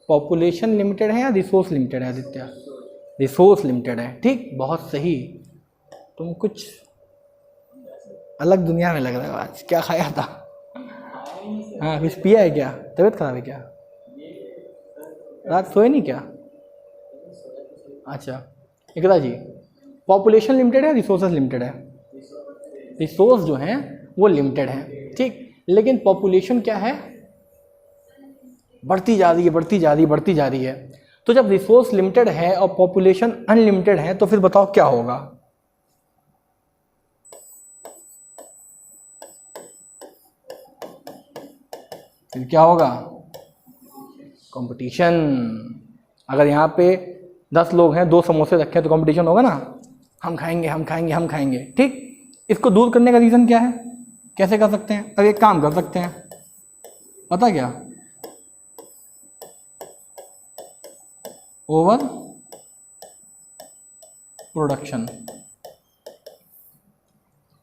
पॉपुलेशन लिमिटेड है या रिसोर्स लिमिटेड है आदित्य? रिसोर्स लिमिटेड है। ठीक, बहुत सही। तुम कुछ अलग दुनिया में लग रहा हो आज। क्या खाया था? हाँ, कुछ पिया है क्या? तबीयत खराब है क्या? रात सोए नहीं क्या? अच्छा, इकरा जी, पॉपुलेशन लिमिटेड है, रिसोर्सेज लिमिटेड है? रिसोर्स जो हैं वो लिमिटेड हैं। ठीक, लेकिन पॉपुलेशन क्या है? बढ़ती जा रही है, बढ़ती जा रही है, बढ़ती जा रही है। तो जब रिसोर्स लिमिटेड है और पॉपुलेशन अनलिमिटेड है, तो फिर बताओ क्या होगा? फिर क्या होगा? कंपटीशन। अगर यहाँ पे 10 लोग हैं, 2 समोसे रखे हैं, तो कंपटीशन होगा ना, हम खाएंगे, हम खाएंगे, हम खाएंगे। ठीक, इसको दूर करने का रीज़न क्या है? कैसे कर सकते हैं? अब एक काम कर सकते हैं, पता क्या? ओवर प्रोडक्शन,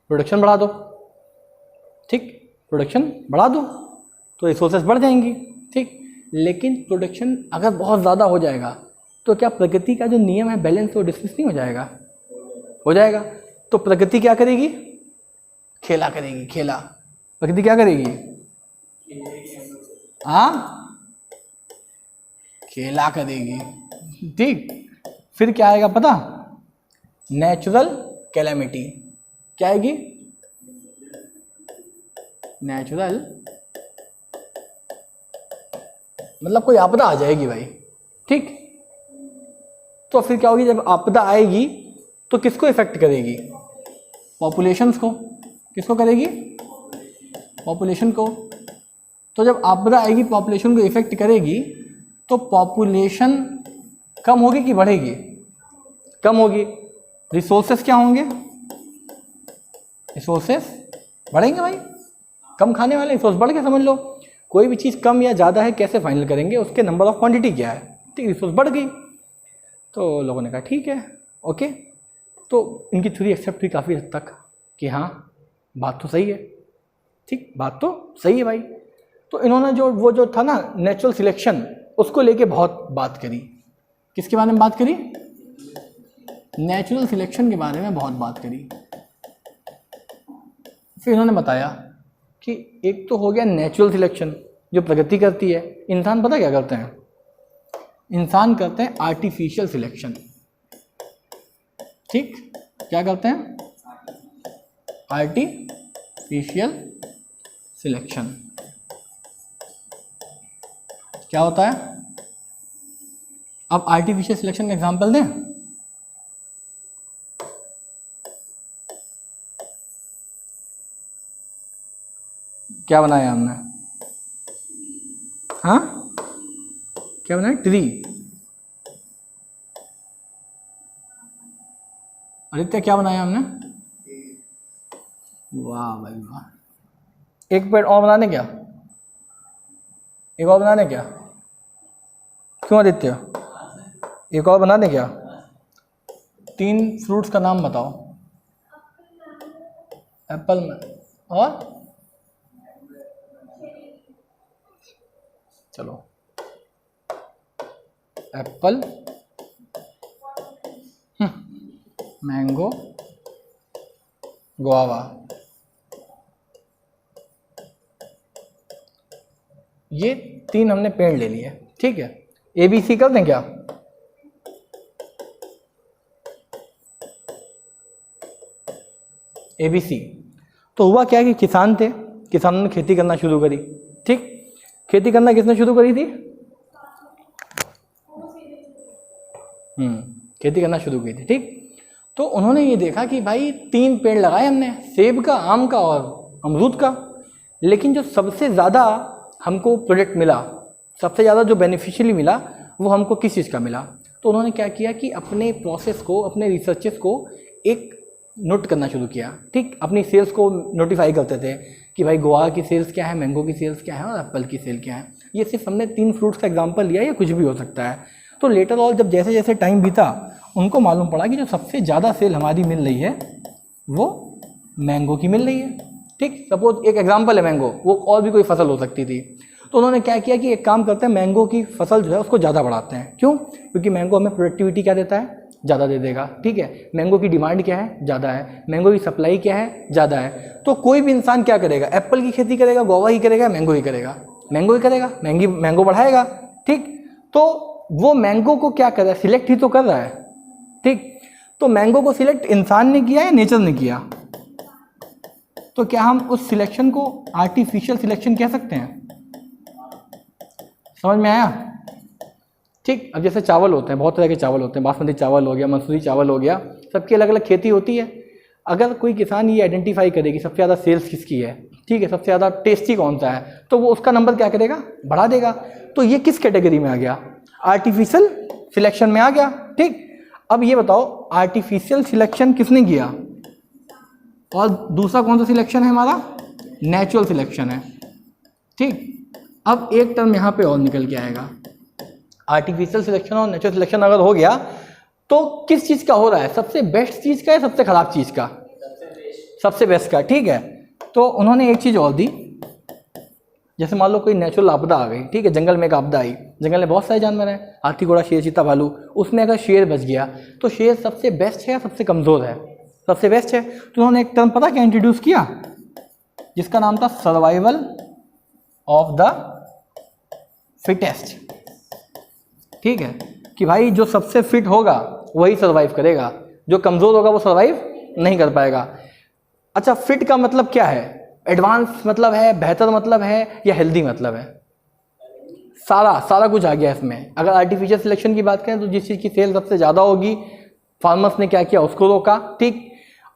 प्रोडक्शन बढ़ा दो। ठीक, प्रोडक्शन बढ़ा दो तो रिसोर्सेज बढ़ जाएंगी, ठीक। लेकिन प्रोडक्शन अगर बहुत ज़्यादा हो जाएगा तो क्या प्रकृति का जो नियम है बैलेंस वो डिस्मिस नहीं हो जाएगा? हो जाएगा। तो प्रकृति क्या करेगी? खेला करेगी, खेला। प्रकृति क्या करेगी? हाँ, खेला करेगी, ठीक। फिर क्या आएगा पता? Natural calamity. क्या आएगी? नेचुरल, मतलब कोई आपदा आ जाएगी भाई, ठीक। तो फिर क्या होगी? जब आपदा आएगी तो किसको इफेक्ट करेगी? पॉपुलेशंस को। किसको करेगी? पॉपुलेशन को। तो जब आपदा आएगी पॉपुलेशन को इफेक्ट करेगी तो पॉपुलेशन कम होगी कि बढ़ेगी? कम होगी। रिसोर्सेस क्या होंगे? रिसोर्सेस बढ़ेंगे भाई। कम खाने वाले रिसोर्स बढ़ के समझ लो। कोई भी चीज़ कम या ज़्यादा है कैसे फाइनल करेंगे? उसके नंबर ऑफ क्वांटिटी क्या है, ठीक। रिसोर्स बढ़ गई तो लोगों ने कहा ठीक है, ओके। तो इनकी थ्योरी एक्सेप्ट हुई काफ़ी हद तक कि हाँ बात तो सही है, ठीक, बात तो सही है भाई। तो इन्होंने जो था ना नेचुरल सिलेक्शन, उसको लेके बहुत बात करी। किसके बारे में बात करी? नेचुरल सिलेक्शन के बारे में बहुत बात करी। फिर इन्होंने बताया कि एक तो हो गया नेचुरल सिलेक्शन जो प्रगति करती है। इंसान पता क्या करते हैं? इंसान करते हैं आर्टिफिशियल सिलेक्शन, ठीक। क्या करते हैं? Artificial selection. क्या होता है? अब आर्टिफिशियल सिलेक्शन का एग्जांपल दें। क्या बनाया हमने? हाँ, क्या बनाया? ट्री। आदित्य क्या बनाया हमने? वाह भाई वाह। एक पेड़ और बनाने क्या? एक और बनाने क्या? क्यों आदित्य? एक और बनाने क्या? 3 फ्रूट्स का नाम बताओ। एप्पल में और चलो, एप्पल, मैंगो, गुआवा। ये 3 हमने पेड़ ले लिए, ठीक है। ABC कर दें क्या? ABC। तो हुआ क्या कि किसान थे, किसानों ने खेती करना शुरू करी, ठीक। खेती करना किसने शुरू करी थी? खेती करना शुरू की थी, ठीक। तो उन्होंने ये देखा कि भाई 3 पेड़ लगाए हमने, सेब का, आम का और अमरूद का, लेकिन जो सबसे ज़्यादा हमको प्रोडक्ट मिला, सबसे ज़्यादा जो बेनिफिशियली मिला, वो हमको किस चीज़ का मिला? तो उन्होंने क्या किया कि अपने प्रोसेस को, अपने रिसर्चेस को एक नोट करना शुरू किया, ठीक। अपनी सेल्स को नोटिफाई करते थे कि भाई गोवा की सेल्स क्या है, मैंगो की सेल्स क्या है और एप्पल की सेल क्या है। ये सिर्फ हमने 3 फ्रूट्स का एग्जांपल लिया, या कुछ भी हो सकता है। तो लेटर ऑल जब जैसे जैसे टाइम बीता, उनको मालूम पड़ा कि जो सबसे ज़्यादा सेल हमारी मिल रही है वो मैंगो की मिल रही है, ठीक। सपोज एक एग्जांपल है मैंगो, वो और भी कोई फसल हो सकती थी। तो उन्होंने क्या किया कि एक काम करते हैं, मैंगो की फसल जो है उसको ज़्यादा बढ़ाते हैं। क्यों? क्योंकि मैंगो हमें प्रोडक्टिविटी क्या देता है? ज़्यादा दे देगा, ठीक है। मैंगो की डिमांड क्या है? ज़्यादा है। मैंगो की सप्लाई क्या है? ज़्यादा है। तो कोई भी इंसान क्या करेगा? एप्पल की खेती करेगा, गोवा ही करेगा, मैंगो ही करेगा? मैंगो ही करेगा, मैंगो बढ़ाएगा, ठीक। तो वो मैंगो को क्या कर रहा है? सिलेक्ट ही तो कर रहा है, ठीक। तो मैंगो को सिलेक्ट इंसान ने किया या नेचर ने किया? तो क्या हम उस सिलेक्शन को आर्टिफिशियल सिलेक्शन कह सकते हैं? समझ में आया? ठीक। अब जैसे चावल होते हैं, बहुत तरह के चावल होते हैं, बासमती चावल हो गया, मंसूरी चावल हो गया, सबकी अलग अलग खेती होती है। अगर कोई किसान ये आइडेंटिफाई करे कि सबसे ज़्यादा सेल्स किसकी है, ठीक है, सबसे ज़्यादा टेस्टी कौन सा है, तो वो उसका नंबर क्या करेगा? बढ़ा देगा। तो ये किस कैटेगरी में आ गया? आर्टिफिशियल सिलेक्शन में आ गया, ठीक। अब ये बताओ, आर्टिफिशियल सिलेक्शन किसने किया? और दूसरा कौन सा सिलेक्शन है हमारा? नेचुरल सिलेक्शन है, ठीक। अब एक टर्म यहाँ पे और निकल के आएगा। आर्टिफिशियल सिलेक्शन और नेचुरल सिलेक्शन अगर हो गया तो किस चीज़ का हो रहा है? सबसे बेस्ट चीज़ का या सबसे खराब चीज़ का? सबसे बेस्ट का, ठीक है। तो उन्होंने एक चीज़ और दी जैसे मान लो कोई नेचुरल आपदा आ गई, ठीक है, जंगल में एक आपदा आई, जंगल में बहुत सारे जानवर हैं, हाथी घोड़ा शेर चीता भालू, उसमें अगर शेर बच गया तो शेर सबसे बेस्ट है या सबसे कमज़ोर है? सबसे बेस्ट है। तो उन्होंने एक टर्म पता क्या इंट्रोड्यूस किया, जिसका नाम था सर्वाइवल ऑफ द फिटेस्ट। ठीक है, कि भाई जो सबसे फिट होगा वही सर्वाइव करेगा, जो कमज़ोर होगा वो सर्वाइव नहीं कर पाएगा। अच्छा, फिट का मतलब क्या है? एडवांस मतलब है, बेहतर मतलब है, या हेल्दी मतलब है? सारा कुछ आ गया इसमें। अगर आर्टिफिशियल सिलेक्शन की बात करें तो जिस चीज़ की सेल सबसे ज़्यादा होगी, फार्मर्स ने क्या किया, उसको रोका। ठीक,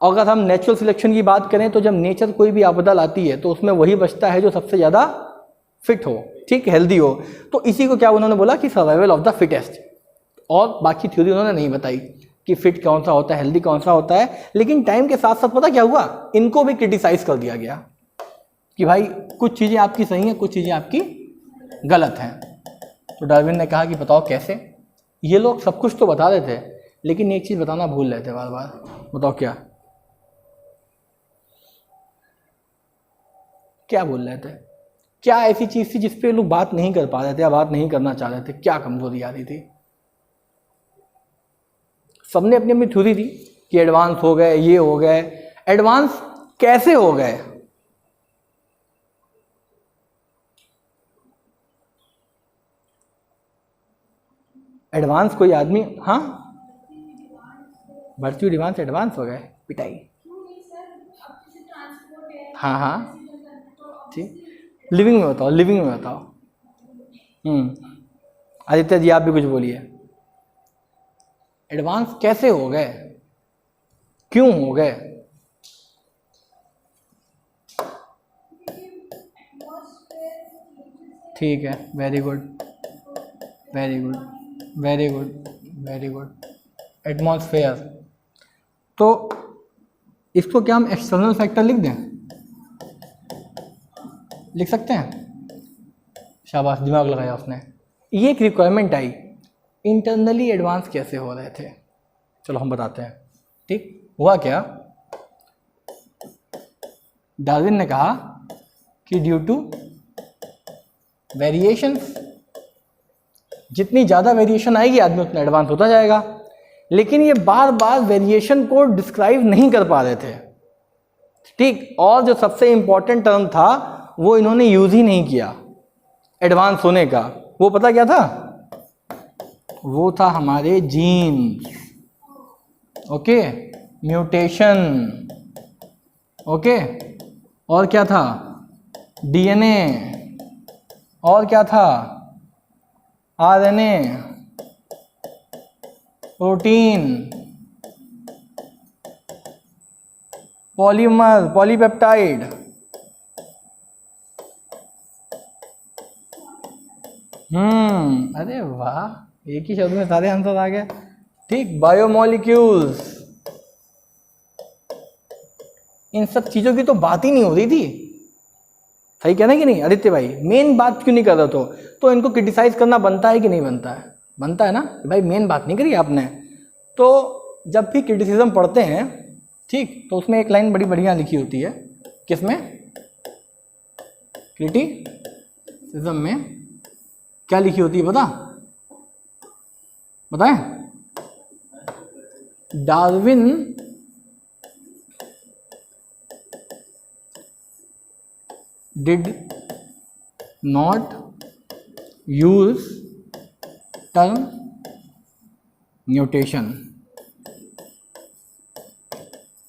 अगर हम नेचुरल सिलेक्शन की बात करें तो जब नेचर कोई भी आपदा लाती है तो उसमें वही बचता है जो सबसे ज़्यादा फिट हो, ठीक, हेल्दी हो। तो इसी को क्या उन्होंने बोला कि सर्वाइवल ऑफ द फिटेस्ट। और बाकी थ्योरी उन्होंने नहीं बताई कि फिट कौन सा होता है, हेल्दी कौन सा होता है। लेकिन टाइम के साथ साथ पता क्या हुआ, इनको भी क्रिटिसाइज कर दिया गया कि भाई कुछ चीज़ें आपकी सही हैं, कुछ चीज़ें आपकी गलत हैं। तो डार्विन ने कहा कि बताओ कैसे। ये लोग सब कुछ तो बता रहे थे लेकिन एक चीज़ बताना भूल रहे थे बार बार। बताओ क्या क्या बोल रहे थे? क्या ऐसी चीज़ थी जिस पे लोग बात नहीं कर पा रहे थे या बात नहीं करना चाह रहे थे? क्या कमजोरी आ रही थी? सबने अपनी अपनी थ्योरी थी कि एडवांस हो गए, ये हो गए। एडवांस कैसे हो गए? एडवांस कोई आदमी, हाँ, वर्च्यू डिमांड से एडवांस हो गए, पिटाई। हाँ हाँ, ठीक, लिविंग में बताओ, लिविंग में बताओ। आदित्य जी आप भी कुछ बोलिए। एडवांस कैसे हो गए, क्यों हो गए? ठीक है, very good very good very good very good. Atmosphere, तो इसको क्या हम एक्सटर्नल फैक्टर लिख दें? लिख सकते हैं? शाबाश, दिमाग लगाया उसने। ये एक रिक्वायरमेंट आई, इंटरनली एडवांस कैसे हो रहे थे। चलो हम बताते हैं। ठीक, हुआ क्या, डार्विन ने कहा कि ड्यू टू वेरिएशंस, जितनी ज़्यादा वेरिएशन आएगी आदमी उतना एडवांस होता जाएगा। लेकिन ये बार बार वेरिएशन को डिस्क्राइब नहीं कर पा रहे थे। ठीक, और जो सबसे इंपॉर्टेंट टर्म था वो इन्होंने यूज ही नहीं किया एडवांस होने का। वो पता क्या था? वो था हमारे जीन। Okay, mutation. ओके, और क्या था? डीएनए। और क्या था? RNA, protein, polymer, polypeptide. अरे वाह, एक ही शब्द में सारे आंसर आ गए। ठीक, बायोमोलिक्यूल्स। इन सब चीजों की तो बात ही नहीं हो रही थी। सही कहना कि नहीं आदित्य भाई? मेन बात क्यों नहीं कर रहे तो इनको क्रिटिसाइज करना बनता है कि नहीं बनता है? बनता है ना भाई, मेन बात नहीं करी आपने। तो जब भी क्रिटिसिज्म पढ़ते हैं, ठीक, तो उसमें एक लाइन बड़ी बढ़िया लिखी होती है। किसमें? क्रिटिसिज्म में क्या लिखी होती है पता? बताएं? Darwin did not use term mutation.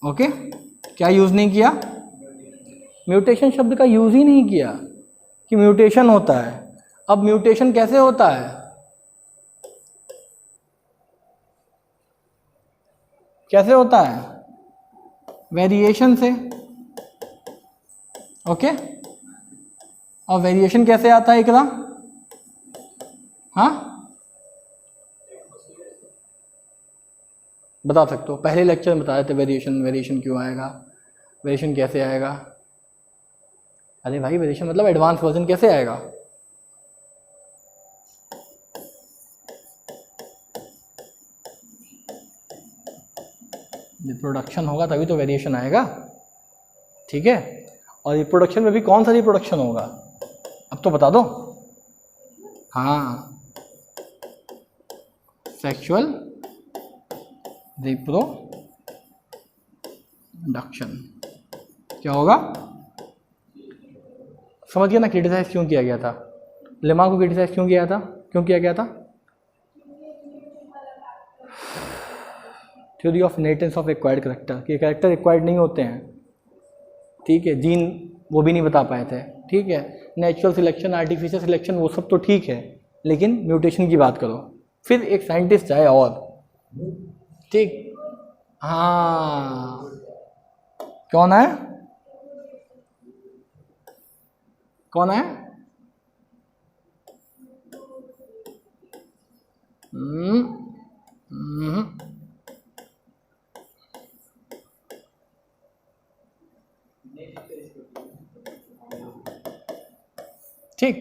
Okay, क्या यूज नहीं किया? म्यूटेशन शब्द का यूज ही नहीं किया कि म्यूटेशन होता है। अब म्यूटेशन कैसे होता है? कैसे होता है? वेरिएशन से। ओके, और वेरिएशन कैसे आता है एकदम? हाँ, बता सकते हो? पहले लेक्चर में बताए थे वेरिएशन क्यों आएगा, वेरिएशन कैसे आएगा। अरे भाई, वेरिएशन मतलब एडवांस वर्जन कैसे आएगा? रिप्रोडक्शन होगा तभी तो वेरिएशन आएगा। ठीक है, और रिप्रोडक्शन में भी कौन सा रिप्रोडक्शन होगा? तो बता दो। हाँ, सेक्सुअल रिप्रोडक्शन। क्या होगा? समझ गया ना क्रिटिसाइज क्यों किया गया था? लेमा को क्रिटिसाइज क्यों किया था, क्यों किया गया था? Theory of inheritance of acquired character, कि करेक्टर एक्वायर्ड नहीं होते हैं, ठीक है, जीन वो भी नहीं बता पाए थे, ठीक है। नेचुरल सिलेक्शन, आर्टिफिशियल सिलेक्शन वो सब तो ठीक है, लेकिन म्यूटेशन की बात करो। फिर एक साइंटिस्ट आए और, ठीक, हाँ, कौन है? कौन है? ठीक,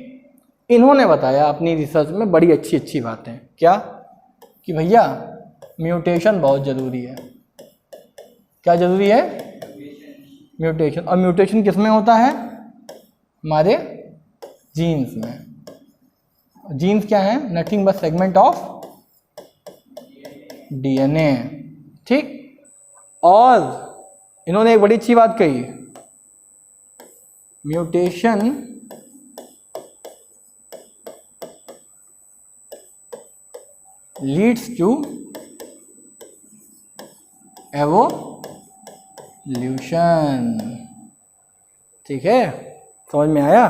इन्होंने बताया अपनी रिसर्च में बड़ी अच्छी अच्छी बातें। क्या? कि भैया म्यूटेशन बहुत ज़रूरी है। क्या ज़रूरी है? म्यूटेशन। और म्यूटेशन किस में होता है? हमारे जीन्स में। जीन्स क्या है? Nothing but segment of DNA, ठीक। और इन्होंने एक बड़ी अच्छी बात कही, म्यूटेशन लीड्स टू एवोल्यूशन, ठीक है, समझ में आया?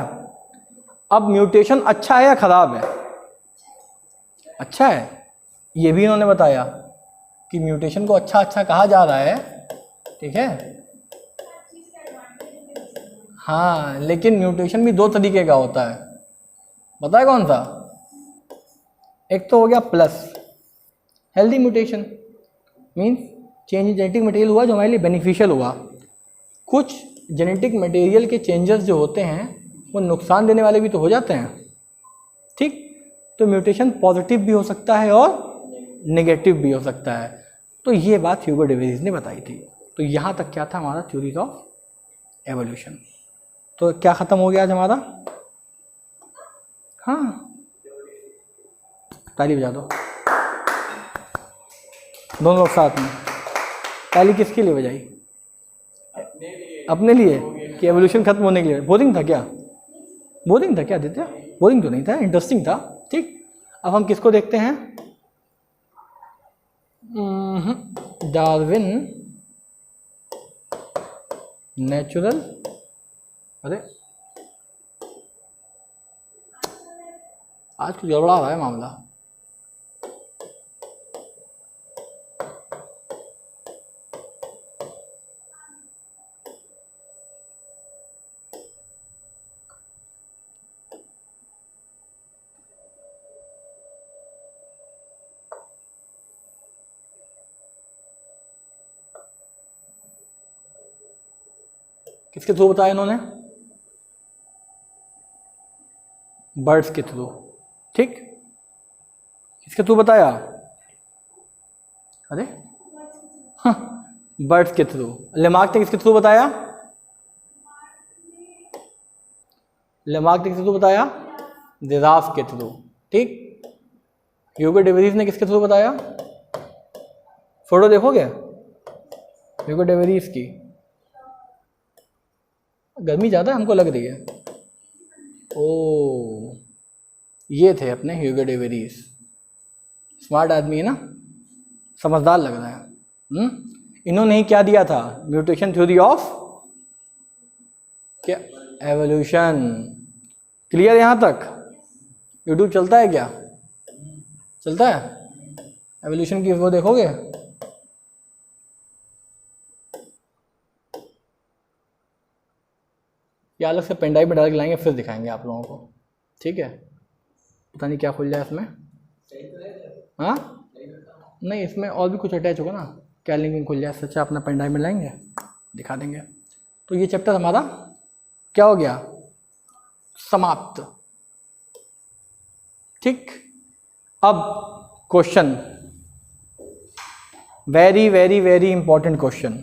अब म्यूटेशन अच्छा है या खराब है? अच्छा है, ये भी इन्होंने बताया कि म्यूटेशन को अच्छा अच्छा कहा जा रहा है, ठीक है। हाँ, लेकिन म्यूटेशन भी दो तरीके का होता है, पता है कौन सा? एक तो हो गया plus healthy mutation, means change in genetic material हुआ जो हमारे लिए बेनिफिशियल हुआ। कुछ जेनेटिक मटेरियल के चेंजेस जो होते हैं वो नुकसान देने वाले भी तो हो जाते हैं, ठीक। तो म्यूटेशन पॉजिटिव भी हो सकता है और नेगेटिव भी हो सकता है। तो ये बात ह्यूगो डेविस ने बताई थी। तो यहाँ तक क्या था हमारा थ्योरीज ऑफ एवोल्यूशन। तो क्या ख़त्म हो गया आज हमारा? हाँ, ताली बजा दो दोनों लोग साथ में। ताली किसके लिए बजाई? अपने लिए, कि एवोल्यूशन खत्म होने के लिए? बोरिंग था क्या? बोरिंग था क्या आदित्य? बोरिंग तो नहीं था, इंटरेस्टिंग था, ठीक। अब हम किसको देखते हैं? डार्विन नेचुरल, अरे आज कुछ गड़बड़ा रहा है मामला। किसके थ्रू बताया इन्होंने? बर्ड्स के थ्रू, ठीक। किसके थ्रू बताया? अरे हाँ, बर्ड्स के थ्रू। लेमार्क ने किसके थ्रू बताया? लेमार्क ने किसके थ्रू बताया? जिराफ के थ्रू, ठीक। ह्यूगो डेविस ने किसके थ्रू बताया? फोटो देखोगे ह्यूगो डेविस की? गर्मी ज़्यादा हमको लग रही है। ओ, ये थे अपने ह्यूगो डेविस। स्मार्ट आदमी है ना, समझदार लग रहा है। इन्होंने ही क्या दिया था? म्यूटेशन थ्योरी ऑफ क्या? एवोल्यूशन। क्लियर यहाँ तक? यूट्यूब चलता है क्या? चलता है? एवोल्यूशन की वो देखोगे? या अलग से पेनड्राइव में डायरेक्ट लाएंगे, फिर दिखाएंगे आप लोगों को, ठीक है। पता नहीं क्या खुल जाए इसमें। हाँ, नहीं, इसमें और भी कुछ अटैच होगा ना, क्या लिंक खुल जाए। सच्चा अपना पेनड्राइव में लाएंगे, दिखा देंगे। तो ये चैप्टर हमारा क्या हो गया? समाप्त, ठीक। अब question, very very very important question.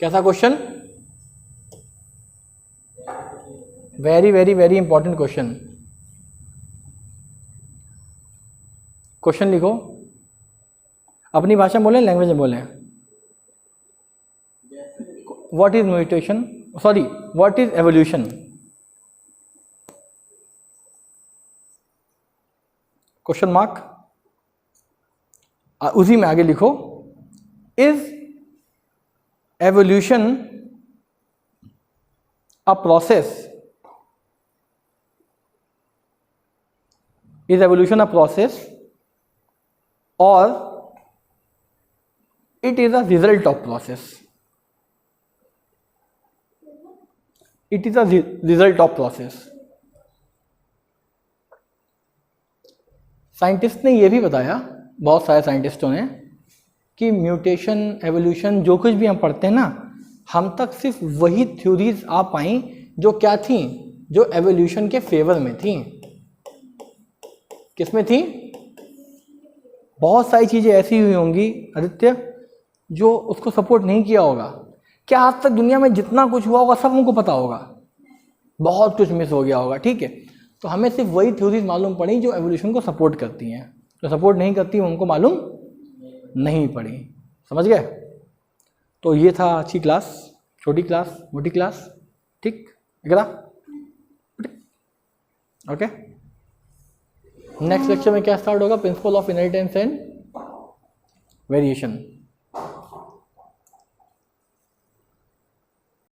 कैसा question? Very very very important question. Question लिखो, अपनी भाषा में बोलें, लैंग्वेज में बोलें। What is mutation, sorry what is evolution? Question mark, उसी में आगे लिखो, is evolution a process, is evolution a process और it is a result of process? It is a result of process. Scientist ने यह भी बताया, बहुत सारे साइंटिस्टों ने, कि म्यूटेशन एवोल्यूशन जो कुछ भी हम पढ़ते हैं ना, हम तक सिर्फ वही थ्योरीज आ पाई जो क्या थी, जो एवोल्यूशन के फेवर में थी। किसमें थी? बहुत सारी चीजें ऐसी हुई होंगी आदित्य जो उसको सपोर्ट नहीं किया होगा। क्या आज तक दुनिया में जितना कुछ हुआ होगा सब हमको पता होगा? बहुत कुछ मिस हो गया होगा, ठीक है। तो हमें सिर्फ वही थ्योरीज मालूम पड़ी जो एवोल्यूशन को सपोर्ट करती हैं, जो सपोर्ट नहीं करती उनको मालूम नहीं पड़ी। समझ गए? तो ये था अच्छी क्लास, छोटी क्लास, मोटी क्लास, ठीक वगैरह, ओके। नेक्स्ट लेक्चर में क्या स्टार्ट होगा? Principle of inheritance and variation.